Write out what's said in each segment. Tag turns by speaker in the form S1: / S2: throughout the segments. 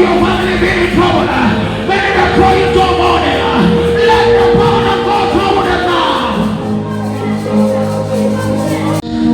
S1: your family be in trouble. Many that call you to morning. Let the power of God trouble them now.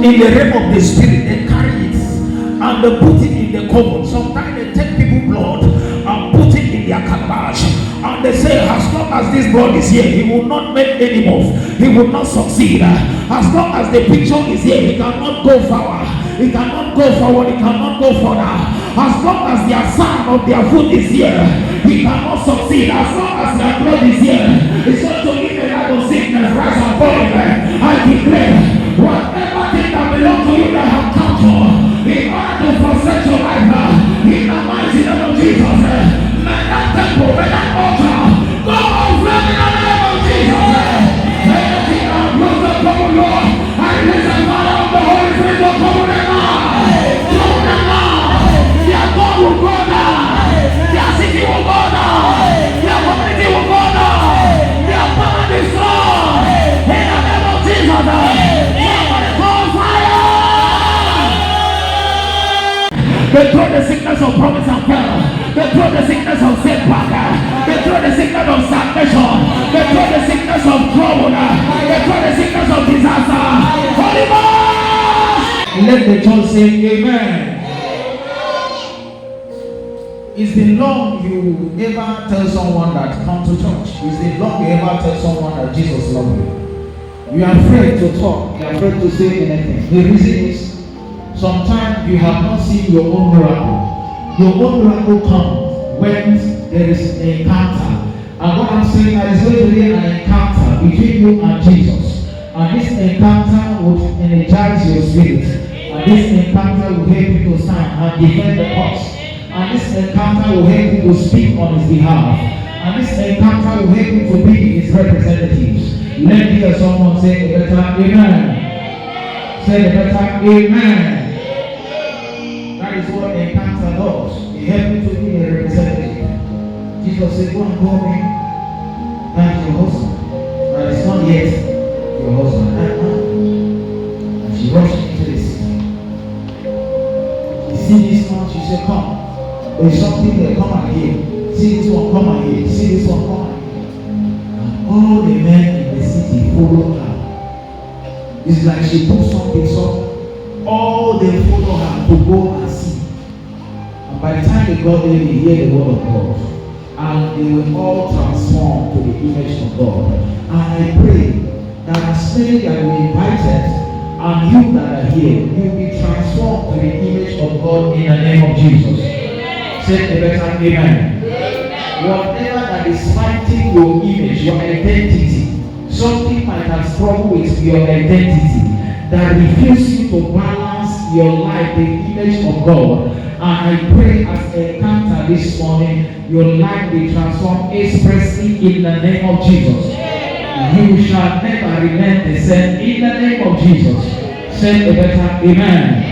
S1: In the realm of the spirit, they carry it and they put it in the common. Sometimes they take people blood and put it in their calabash. And they say, as long as this blood is here, he will not make any move. He will not succeed. As long as the picture is here, he cannot go forward. He cannot go forward. He cannot go further. As long as their sound of their foot is here, he cannot succeed. As long as their blood is here, it's not to give a lot of sickness, rise and fall. I declare, whatever thing that belongs to you that have come to, in order to frustrate your life, in the mighty name of Jesus, may that temple, may that altar, go off in the name of Jesus. Anything that blows the common law, I release the fire of the Holy Spirit to cover them now. Cover them now. Their God will go down. Their city will go down. Their community will go down. Their power destroyed. In the name of Jesus, somebody call fire. They throw the sickness of promise and fail. They throw the sickness of setback. They throw the sickness of stagnation. They throw the sickness of trouble. They throw the sickness of disaster. Holy Ghost! Let the church say amen. It's been long you ever tell someone that come to church. It's been long you ever tell someone that Jesus loves you. You are afraid to talk. You are afraid to say anything. The reason is sometimes you have not seen your own miracle. Your own miracle comes when there is an encounter. And what I'm saying is going to be an encounter between you and Jesus. And this encounter will energize your spirit. And this encounter will help you to stand and defend the cause. And this encounter will help you to speak on his behalf. And this encounter will help you to be his representatives. Let me hear someone say a better amen. Say a better amen. That is what the encounter does. It helps you to be a representative. Jesus said, go and call me. That is your husband. But it's not yet your husband. And she rushed into the city. You see this one, she said, come. There's something there, come and hear. See this one, come and hear. See this one, come and hear. And all the men in the city followed her. It's like she put something so all they follow her to go and see. And by the time they got there, they hear the word of God. And they were all transformed to the image of God. And I pray that as many that were invited and you that are here, you will be transformed to the image of God in the name of Jesus. Say a better amen. Whatever that is fighting your image, your identity, something might have struggled with your identity that refuses you to balance your life, the image of God. And I pray as a encounter this morning, your life will transform expressly in the name of Jesus. You shall never remain the same in the name of Jesus. Say a better amen.